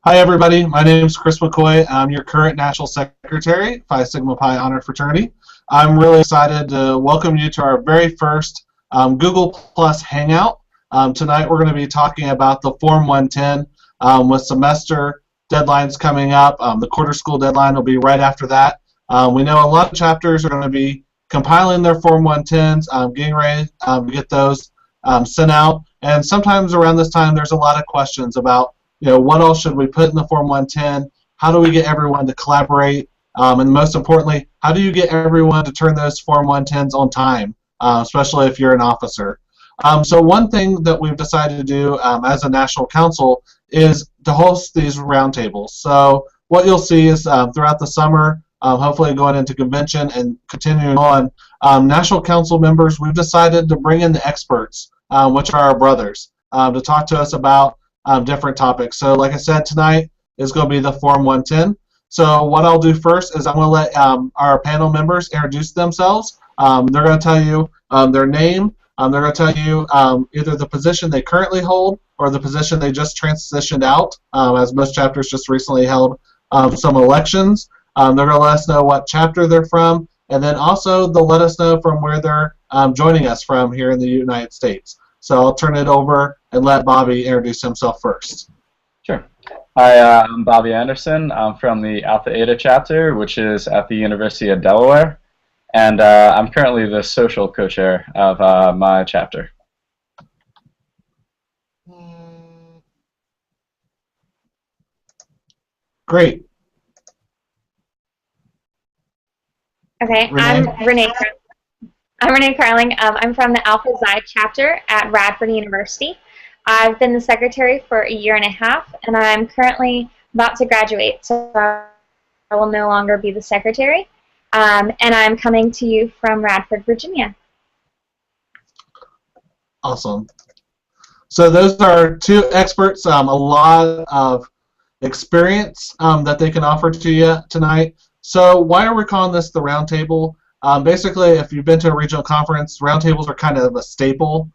Hi, everybody. My name is Chris McCoy. I'm your current National Secretary, Phi Sigma Pi Honor Fraternity. I'm really excited to welcome you to our very first Google Plus Hangout. Tonight we're going to be talking about the Form 110 with semester deadlines coming up. The quarter school deadline will be right after that. We know a lot of chapters are going to be compiling their Form 110s, getting ready to get those sent out. And sometimes around this time there's a lot of questions about what else should we put in the Form 110? How do we get everyone to collaborate? And most importantly, how do you get everyone to turn those Form 110s on time, especially if you're an officer? So one thing that we've decided to do as a national council is to host these roundtables. So what you'll see is throughout the summer, hopefully going into convention and continuing on, national council members, we've decided to bring in the experts, which are our brothers, to talk to us about different topics. So like I said, tonight is going to be the Form 110. So what I'll do first is I'm going to let our panel members introduce themselves. They're going to tell you their name. They're going to tell you either the position they currently hold or the position they just transitioned out, as most chapters just recently held some elections. They're going to let us know what chapter they're from, and then also they'll let us know from where they're joining us from here in the United States. So I'll turn it over and let Bobby introduce himself first. Sure. Hi, I'm Bobby Anderson. I'm from the Alpha Eta chapter, which is at the University of Delaware, and I'm currently the social co-chair of my chapter. Great. Okay, Renee? I'm Renee Carling. I'm from the Alpha Xi chapter at Radford University. I've been the secretary for 1.5 years, and I'm currently about to graduate, so I will no longer be the secretary. And I'm coming to you from Radford, Virginia. Awesome. So those are two experts, a lot of experience that they can offer to you tonight. So why are we calling this the Roundtable? Basically, if you've been to a regional conference, roundtables are kind of a staple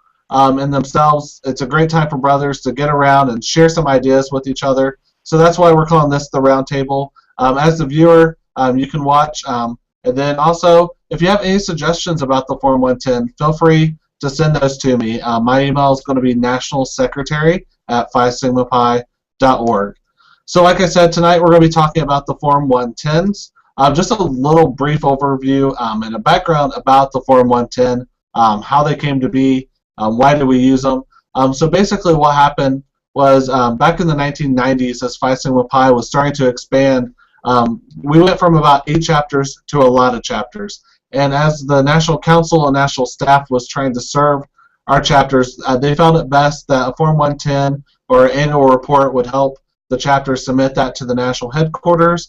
in themselves. It's a great time for brothers to get around and share some ideas with each other. So that's why we're calling this the Roundtable. As the viewer, you can watch. And then also, if you have any suggestions about the Form 110, feel free to send those to me. My email is going to be nationalsecretary@phisigmapi.org. So like I said, tonight we're going to be talking about the Form 110s. Just a little brief overview and a background about the Form 110, how they came to be, why do we use them. So basically what happened was back in the 1990s, as Phi Sigma Pi was starting to expand, we went from about 8 chapters to a lot of chapters. And as the National Council and National Staff was trying to serve our chapters, they found it best that a Form 110 or an annual report would help the chapters submit that to the national headquarters.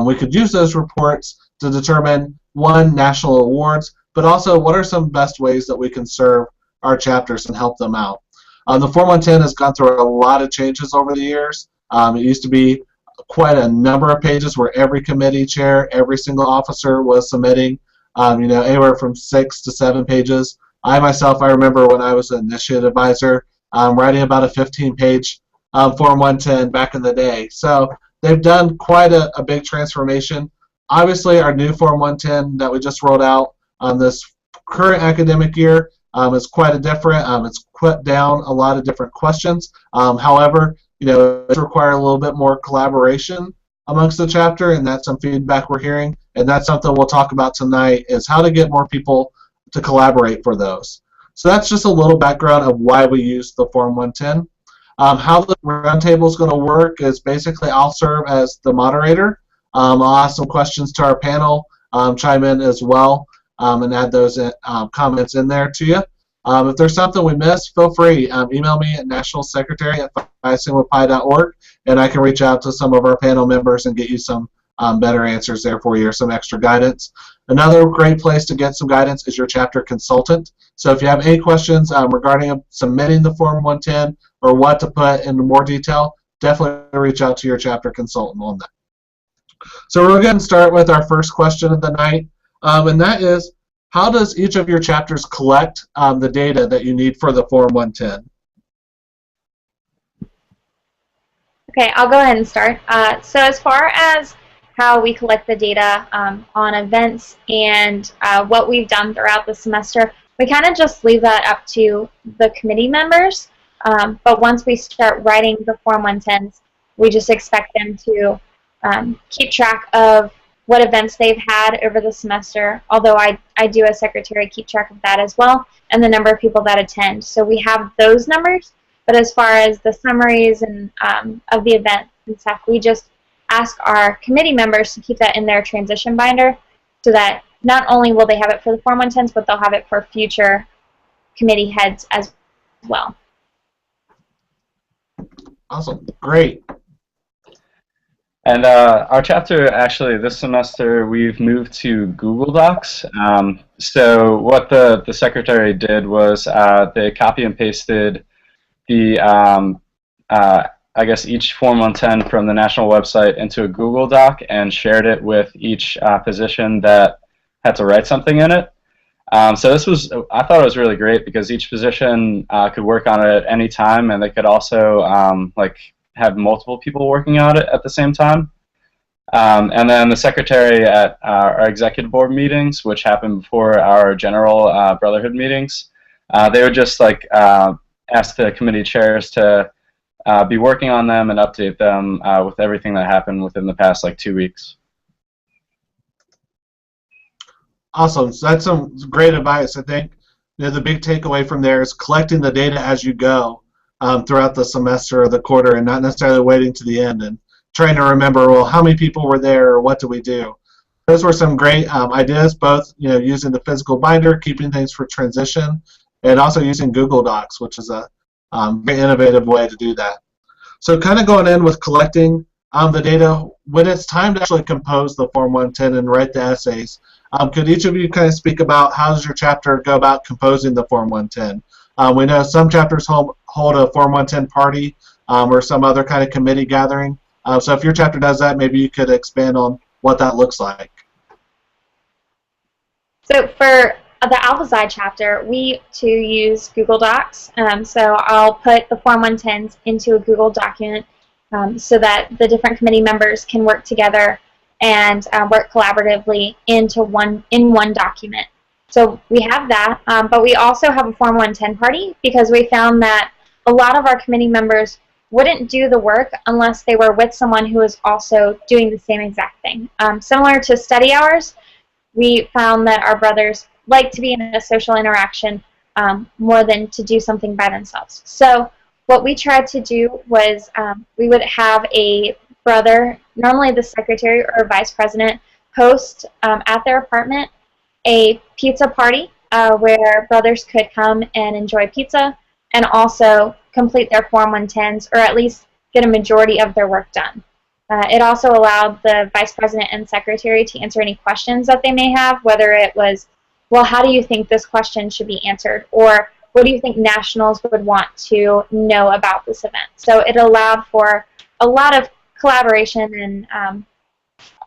We could use those reports to determine, one, national awards, but also what are some best ways that we can serve our chapters and help them out. The Form 110 has gone through a lot of changes over the years. It used to be quite a number of pages where every committee chair, every single officer was submitting, anywhere from 6 to 7 pages. I remember when I was an initiative advisor, writing about a 15-page Form 110 back in the day. So they've done quite a big transformation. Obviously, our new Form 110 that we just rolled out on this current academic year is quite a different. It's put down a lot of different questions. However, it requires a little bit more collaboration amongst the chapter, and that's some feedback we're hearing. And that's something we'll talk about tonight, is how to get more people to collaborate for those. So that's just a little background of why we use the Form 110. How the roundtable is going to work is basically I'll serve as the moderator. I'll ask some questions to our panel, chime in as well, and add those comments in there to you. If there's something we missed, feel free. Email me at nationalsecretary@phisigmapi.org, and I can reach out to some of our panel members and get you some better answers there for you, or some extra guidance. Another great place to get some guidance is your chapter consultant. So if you have any questions regarding submitting the Form 110 or what to put in more detail, definitely reach out to your chapter consultant on that. So we're going to start with our first question of the night, and that is, how does each of your chapters collect the data that you need for the Form 110? Okay, I'll go ahead and start. So as far as how we collect the data on events and what we've done throughout the semester, we kind of just leave that up to the committee members. But once we start writing the Form 110s, we just expect them to keep track of what events they've had over the semester, although I do as secretary keep track of that as well, and the number of people that attend. So we have those numbers, but as far as the summaries and of the event and stuff, we just ask our committee members to keep that in their transition binder so that not only will they have it for the Form 110s, but they'll have it for future committee heads as well. Awesome. Great. And our chapter, actually, this semester, we've moved to Google Docs. So what the secretary did was they copy and pasted the, I guess, each Form 110 from the national website into a Google Doc and shared it with each position that had to write something in it. So this was, I thought it was really great because each position could work on it at any time, and they could also like have multiple people working on it at the same time. And then the secretary at our executive board meetings, which happened before our general brotherhood meetings, they would just like ask the committee chairs to be working on them and update them with everything that happened within the past like 2 weeks. Awesome. So that's some great advice. I think the big takeaway from there is collecting the data as you go throughout the semester or the quarter, and not necessarily waiting to the end and trying to remember, well, how many people were there or what did we do? Those were some great ideas, both using the physical binder, keeping things for transition, and also using Google Docs, which is a very innovative way to do that. So kind of going in with collecting the data, when it's time to actually compose the Form 110 and write the essays, could each of you kind of speak about how does your chapter go about composing the Form 110? We know some chapters hold a Form 110 party or some other kind of committee gathering. So if your chapter does that, maybe you could expand on what that looks like. So for the Alpha Xi chapter, we too use Google Docs. So I'll put the Form 110s into a Google document so that the different committee members can work together and work collaboratively in one document. So we have that, but we also have a Form 110 party because we found that a lot of our committee members wouldn't do the work unless they were with someone who was also doing the same exact thing. Similar to study hours, we found that our brothers like to be in a social interaction more than to do something by themselves. So what we tried to do was we would have a brother, normally the secretary or vice president, host at their apartment a pizza party where brothers could come and enjoy pizza and also complete their Form 110s or at least get a majority of their work done. It also allowed the vice president and secretary to answer any questions that they may have, whether it was, well, how do you think this question should be answered? Or what do you think nationals would want to know about this event? So it allowed for a lot of collaboration and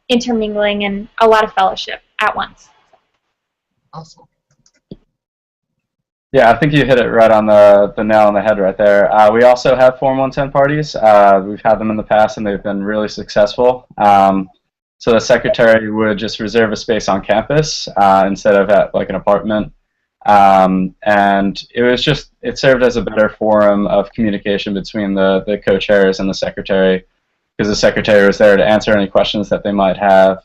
intermingling and a lot of fellowship at once. Awesome. Yeah, I think you hit it right on the nail on the head right there. We also have Form 110 parties. We've had them in the past, and they've been really successful. So the secretary would just reserve a space on campus instead of at like an apartment. And it served as a better forum of communication between the co-chairs and the secretary, because the secretary was there to answer any questions that they might have.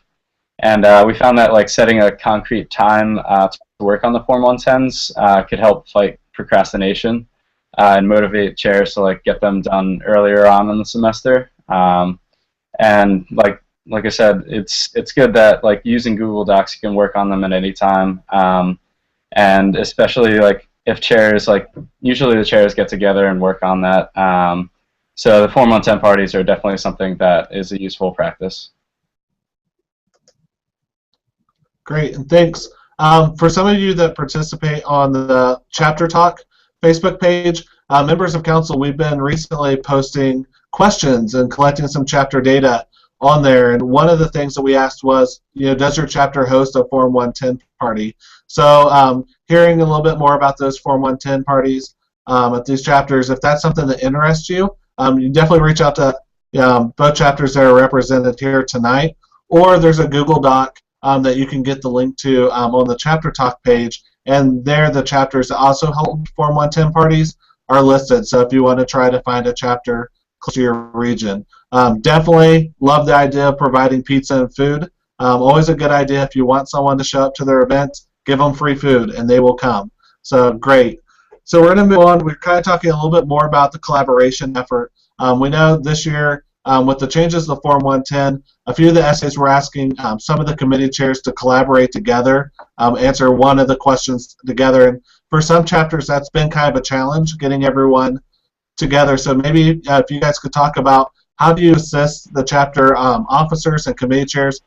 And we found that like setting a concrete time to work on the Form 110s could help fight procrastination and motivate chairs to like get them done earlier on in the semester. And like I said, it's good that like using Google Docs, you can work on them at any time. And especially like if chairs, like usually the chairs get together and work on that. So the Form 110 parties are definitely something that is a useful practice. Great, and thanks. For some of you that participate on the Chapter Talk Facebook page, members of council, we've been recently posting questions and collecting some chapter data on there. And one of the things that we asked was, does your chapter host a Form 110 party? So hearing a little bit more about those Form 110 parties at these chapters, if that's something that interests you, you definitely reach out to both chapters that are represented here tonight, or there's a Google Doc that you can get the link to on the Chapter Talk page, and there the chapters that also hold Form 110 parties are listed, so if you want to try to find a chapter close to your region. Definitely love the idea of providing pizza and food. Always a good idea if you want someone to show up to their events, give them free food and they will come. So great. So we're going to move on. We're kind of talking a little bit more about the collaboration effort. We know this year with the changes to Form 110, a few of the essays were asking some of the committee chairs to collaborate together, answer one of the questions together. And for some chapters, that's been kind of a challenge, getting everyone together. So maybe if you guys could talk about how do you assist the chapter officers and committee chairs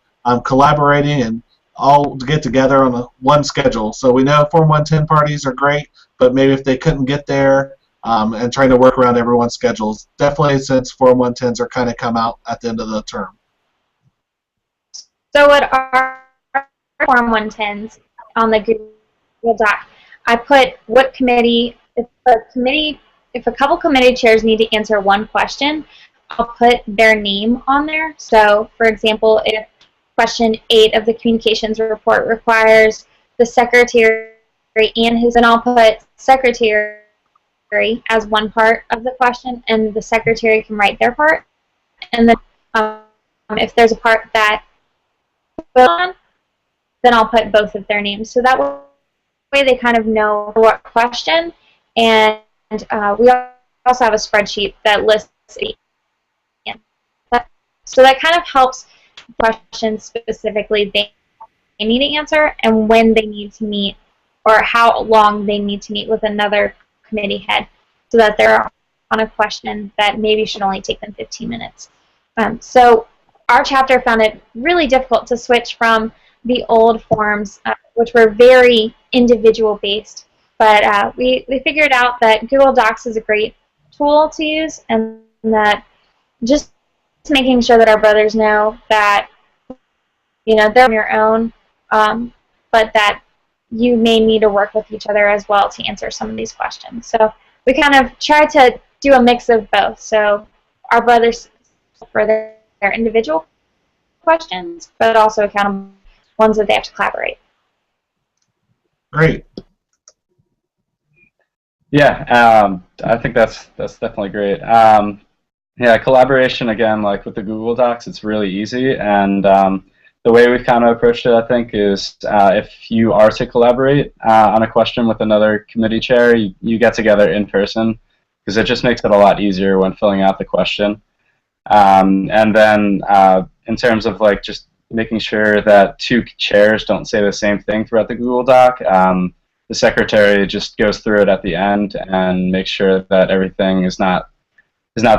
collaborating and all get together on one schedule. So we know Form 110 parties are great, but maybe if they couldn't get there and trying to work around everyone's schedules, definitely since Form 110s are kind of come out at the end of the term. So at our Form 110s on the Google Doc, I put what committee, if a couple committee chairs need to answer one question, I'll put their name on there. So for example, if question 8 of the communications report requires the secretary and his, and I'll put secretary as one part of the question, and the secretary can write their part. And then if there's a part that then I'll put both of their names. So that way they kind of know what question. And we also have a spreadsheet that lists it. So that kind of helps questions specifically they need to answer and when they need to meet or how long they need to meet with another committee head so that they're on a question that maybe should only take them 15 minutes. So our chapter found it really difficult to switch from the old forms, which were very individual based, but we figured out that Google Docs is a great tool to use, and that just making sure that our brothers know that, you know, they're on your own, but that you may need to work with each other as well to answer some of these questions. So we kind of try to do a mix of both. So our brothers for their individual questions, but also accountable ones that they have to collaborate. Great. Yeah, I think that's definitely great. Yeah, collaboration, again, like with the Google Docs, it's really easy, and the way we've kind of approached it, I think, is if you are to collaborate on a question with another committee chair, you get together in person, because it just makes it a lot easier when filling out the question. And then in terms of like just making sure that two chairs don't say the same thing throughout the Google Doc, the secretary just goes through it at the end and makes sure that everything is not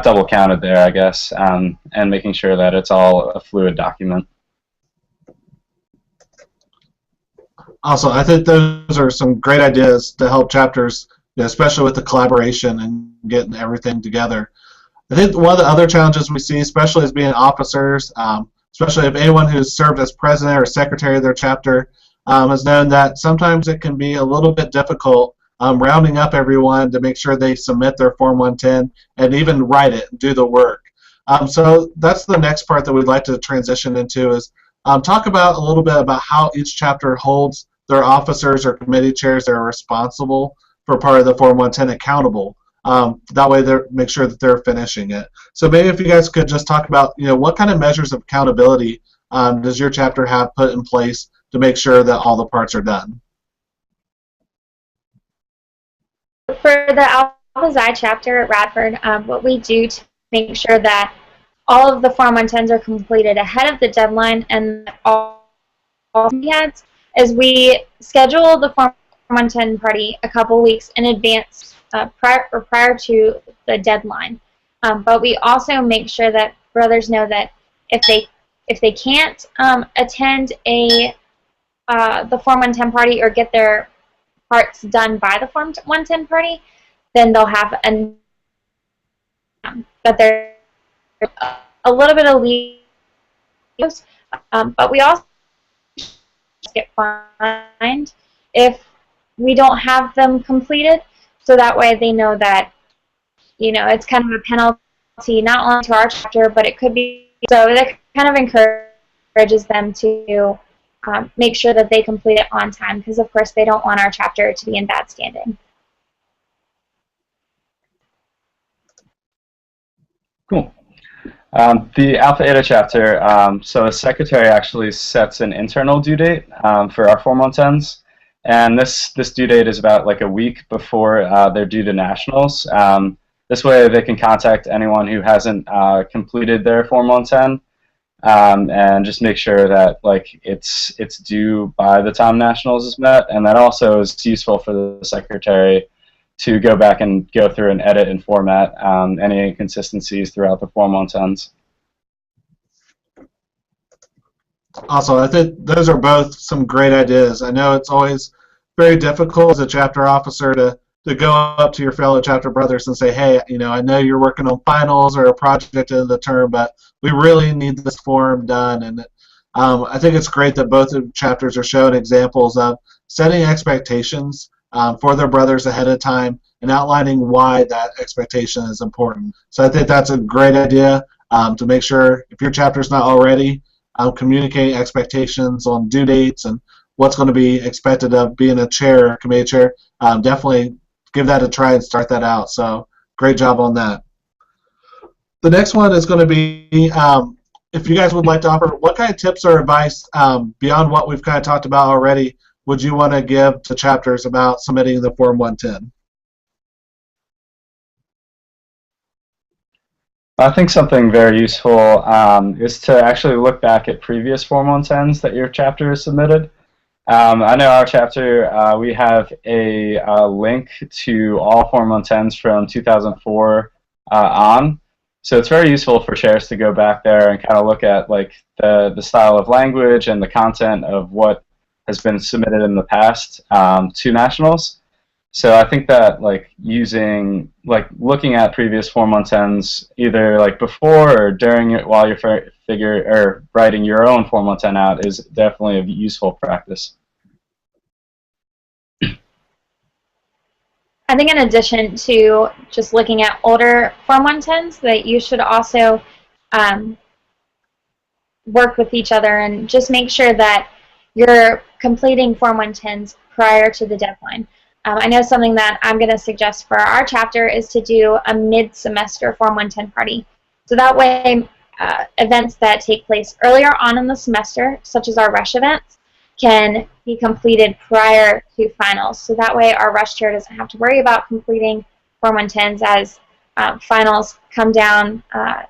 double counted there, I guess, and making sure that it's all a fluid document. Awesome. I think those are some great ideas to help chapters, especially with the collaboration and getting everything together. I think one of the other challenges we see, especially as being officers, especially if anyone who's served as president or secretary of their chapter has known that sometimes it can be a little bit difficult rounding up everyone to make sure they submit their Form 110 and even write it and do the work. So that's the next part that we'd like to transition into is talk about a little bit about how each chapter holds their officers or committee chairs that are responsible for part of the Form 110 accountable. That way they make sure that they're finishing it. So maybe if you guys could just talk about, what kind of measures of accountability does your chapter have put in place to make sure that all the parts are done? For the Alpha Xi chapter at Radford, what we do to make sure that all of the Form 110s are completed ahead of the deadline and all heads is we schedule the Form 110 party a couple weeks in advance prior to the deadline. But we also make sure that brothers know that if they can't attend the Form 110 party or get their parts done by the Form 110 party, then they'll have but there's a little bit of leave. But we also get fined if we don't have them completed, so that way they know that it's kind of a penalty not only to our chapter, but it could be, so that kind of encourages them to make sure that they complete it on time, because of course they don't want our chapter to be in bad standing. Cool. The Alpha Eta chapter, so the secretary actually sets an internal due date for our Form 110s, and this due date is about like a week before they're due to nationals. This way they can contact anyone who hasn't completed their Form 110 and just make sure that like it's due by the time nationals is met, and that also is useful for the secretary to go back and go through and edit and format any inconsistencies throughout the Form 110s. Awesome. I think those are both some great ideas. I know it's always very difficult as a chapter officer to go up to your fellow chapter brothers and say, hey, you know, I know you're working on finals or a project in the term, but we really need this form done. And I think it's great that both of chapters are showing examples of setting expectations for their brothers ahead of time and outlining why that expectation is important. So I think that's a great idea to make sure if your chapter's not already communicating expectations on due dates and what's going to be expected of being a chair, committee chair. Definitely give that a try and start that out. So great job on that. The next one is going to be if you guys would like to offer, what kind of tips or advice beyond what we've kind of talked about already would you want to give to chapters about submitting the Form 110? I think something very useful is to actually look back at previous Form 110s that your chapter has submitted. I know our chapter, we have a link to all Form 110s from 2004 on. So it's very useful for chairs to go back there and kind of look at like the style of language and the content of what has been submitted in the past to nationals. So I think that like looking at previous Form 110s either like before or during it while you're writing your own Form 110 out is definitely a useful practice. I think in addition to just looking at older Form 110s, that you should also work with each other and just make sure that you're completing Form 110s prior to the deadline. I know something that I'm going to suggest for our chapter is to do a mid-semester Form 110 party. So that way, events that take place earlier on in the semester, such as our rush events, can be completed prior to finals. So that way our rush chair doesn't have to worry about completing Form 110s as finals come down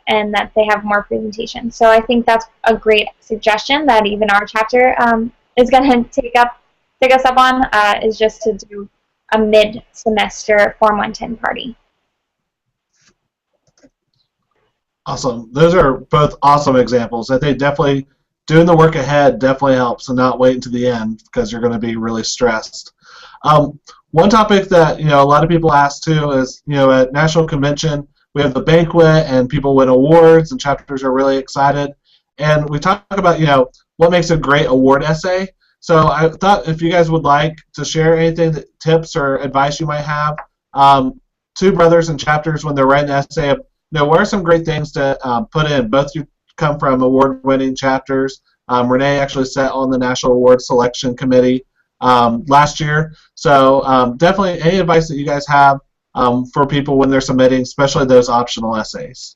and that they have more presentation. So I think that's a great suggestion that even our chapter is going to take us up on, is just to do a mid-semester Form 110 party. Awesome. Those are both awesome examples. I think definitely doing the work ahead definitely helps and not waiting to the end because you're going to be really stressed. One topic that a lot of people ask too is at National Convention we have the banquet and people win awards and chapters are really excited, and we talk about what makes a great award essay. So I thought if you guys would like to share anything, tips or advice you might have to brothers and chapters when they're writing an essay of what are some great things to put in. Both you come from award-winning chapters. Renee actually sat on the National Award Selection Committee last year. So definitely any advice that you guys have for people when they're submitting, especially those optional essays.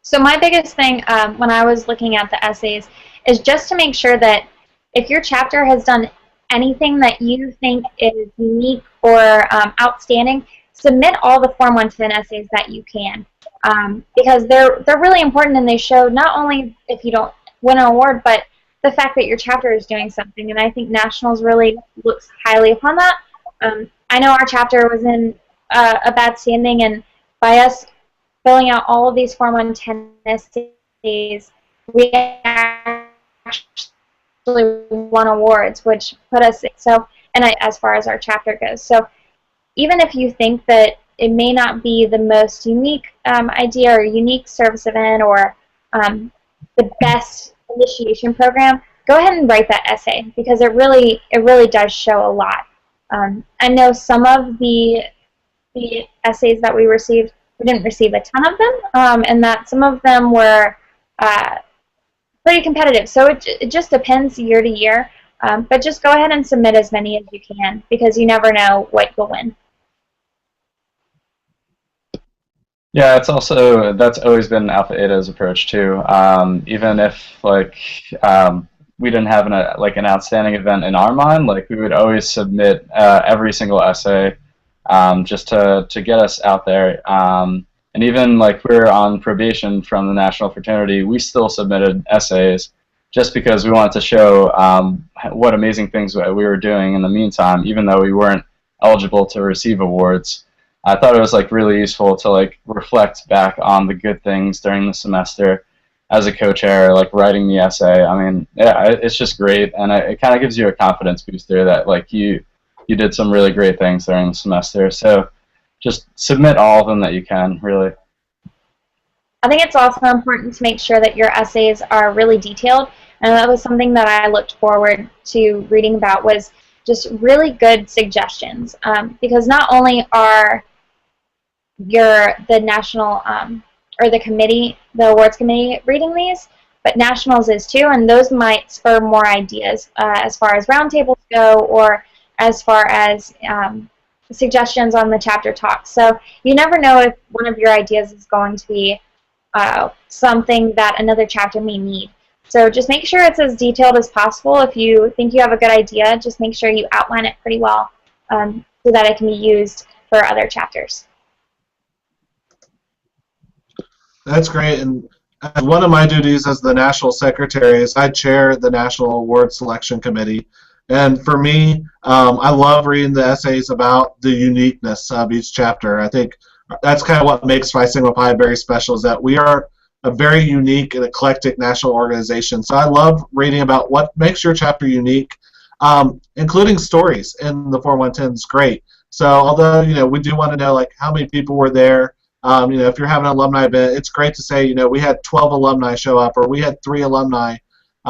So my biggest thing when I was looking at the essays is just to make sure that if your chapter has done anything that you think is unique or outstanding, submit all the Form 110 essays that you can, because they're really important and they show not only if you don't win an award, but the fact that your chapter is doing something. And I think Nationals really looks highly upon that. I know our chapter was in a bad standing, and by us filling out all of these Form 110 essays, we actually won awards, which put us as far as our chapter goes. So even if you think that it may not be the most unique idea or unique service event or the best initiation program, go ahead and write that essay because it really does show a lot. I know some of the the essays that we didn't receive a ton of them, and that some of them were pretty competitive. So it just depends year to year. But just go ahead and submit as many as you can, because you never know what you'll win. Yeah, that's always been Alpha Eta's approach too. Even if we didn't have an outstanding event in our mind, like we would always submit every single essay just to get us out there. And even like we were on probation from the national fraternity, we still submitted essays just because we wanted to show what amazing things we were doing in the meantime, even though we weren't eligible to receive awards. I thought it was like really useful to like reflect back on the good things during the semester as a co-chair, like writing the essay. I mean, yeah, it's just great, and it kind of gives you a confidence booster that like you did some really great things during the semester. So just submit all of them that you can, really. I think it's also important to make sure that your essays are really detailed, and that was something that I looked forward to reading about, was just really good suggestions, because not only are the national or the awards committee reading these, but nationals is too, and those might spur more ideas as far as roundtables go, or as far as suggestions on the chapter talks. So you never know if one of your ideas is going to be something that another chapter may need. So just make sure it's as detailed as possible. If you think you have a good idea, just make sure you outline it pretty well so that it can be used for other chapters. That's great. And one of my duties as the national secretary is I chair the National Award Selection Committee. And for me, I love reading the essays about the uniqueness of each chapter. I think that's kind of what makes Phi Sigma Pi very special, is that we are a very unique and eclectic national organization. So I love reading about what makes your chapter unique, including stories in the Form 110 is great. So although, we do want to know like how many people were there, if you're having an alumni event, it's great to say, we had 12 alumni show up, or we had 3 alumni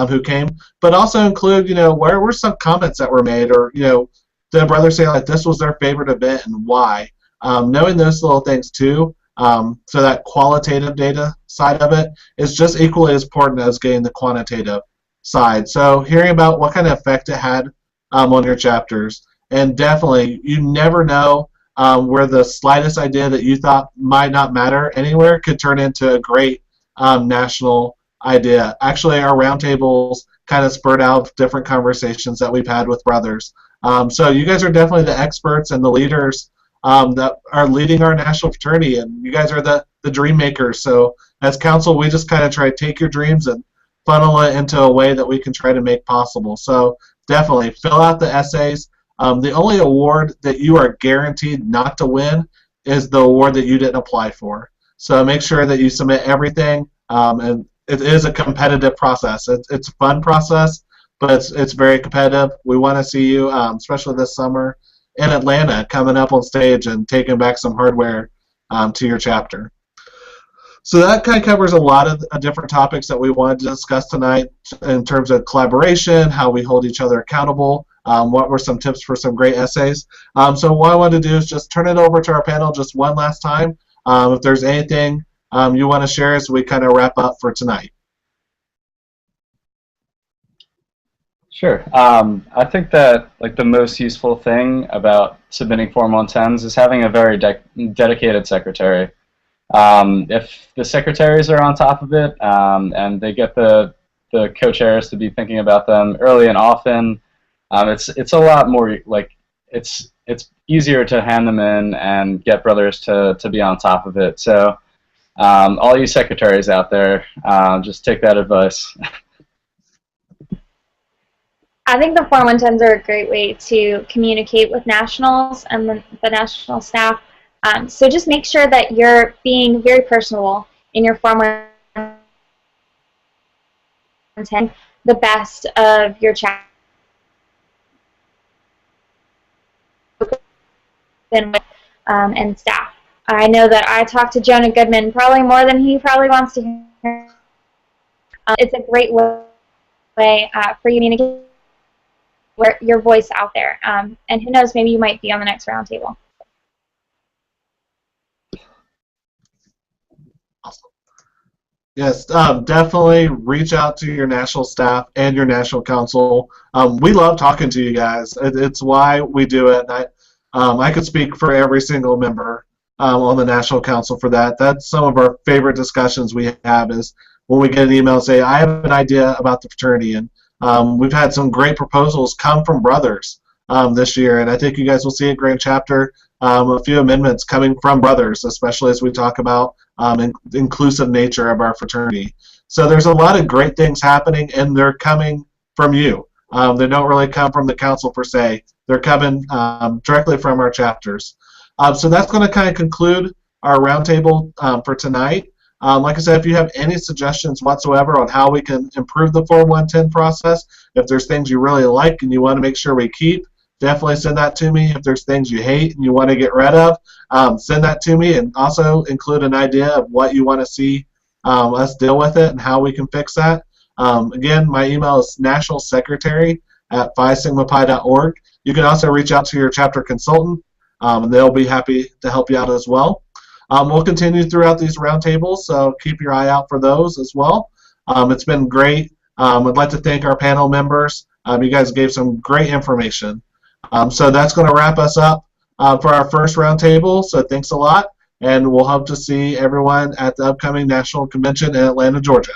who came, but also include, where were some comments that were made, or, the brothers say like this was their favorite event and why. Knowing those little things too, so that qualitative data side of it is just equally as important as getting the quantitative side. So hearing about what kind of effect it had on your chapters, and definitely you never know where the slightest idea that you thought might not matter anywhere could turn into a great national idea. Actually, our roundtables kind of spurred out different conversations that we've had with brothers. So you guys are definitely the experts and the leaders that are leading our national fraternity, and you guys are the dream makers. So as council, we just kind of try to take your dreams and funnel it into a way that we can try to make possible. So definitely fill out the essays. The only award that you are guaranteed not to win is the award that you didn't apply for. So make sure that you submit everything, and it is a competitive process. It's a fun process, but it's very competitive. We want to see you, especially this summer, in Atlanta, coming up on stage and taking back some hardware to your chapter. So that kind of covers a lot of different topics that we wanted to discuss tonight in terms of collaboration, how we hold each other accountable, what were some tips for some great essays. So what I wanted to do is just turn it over to our panel just one last time. If there's anything you want to share as we kind of wrap up for tonight. Sure. I think that like the most useful thing about submitting Form 110s is having a very dedicated secretary. If the secretaries are on top of it and they get the co-chairs to be thinking about them early and often, it's a lot more like it's easier to hand them in and get brothers to be on top of it. So all you secretaries out there, just take that advice. I think the Form 110s are a great way to communicate with nationals and the national staff. So just make sure that you're being very personable in your Form 110, the best of your chapter and staff. I know that I talked to Jonah Goodman probably more than he probably wants to hear. It's a great way for you to communicate your voice out there. And who knows, maybe you might be on the next roundtable. Awesome. Yes, definitely reach out to your national staff and your national council. We love talking to you guys. It's why we do it. And I could speak for every single member on the national council for that. That's some of our favorite discussions we have is when we get an email and say, I have an idea about the fraternity. And we've had some great proposals come from brothers this year. And I think you guys will see at Grand Chapter a few amendments coming from brothers, especially as we talk about inclusive nature of our fraternity. So there's a lot of great things happening, and they're coming from you. They don't really come from the council per se. They're coming directly from our chapters. So that's going to kind of conclude our roundtable for tonight. Like I said, if you have any suggestions whatsoever on how we can improve the Form 110 process, if there's things you really like and you want to make sure we keep, definitely send that to me. If there's things you hate and you want to get rid of, send that to me, and also include an idea of what you want to see us deal with it and how we can fix that. Again, my email is nationalsecretary@phi-sigma-pi.org. You can also reach out to your chapter consultant, and they'll be happy to help you out as well. We'll continue throughout these roundtables, so keep your eye out for those as well. It's been great. I'd like to thank our panel members. You guys gave some great information. So that's going to wrap us up for our first roundtable. So thanks a lot, and we'll hope to see everyone at the upcoming National Convention in Atlanta, Georgia.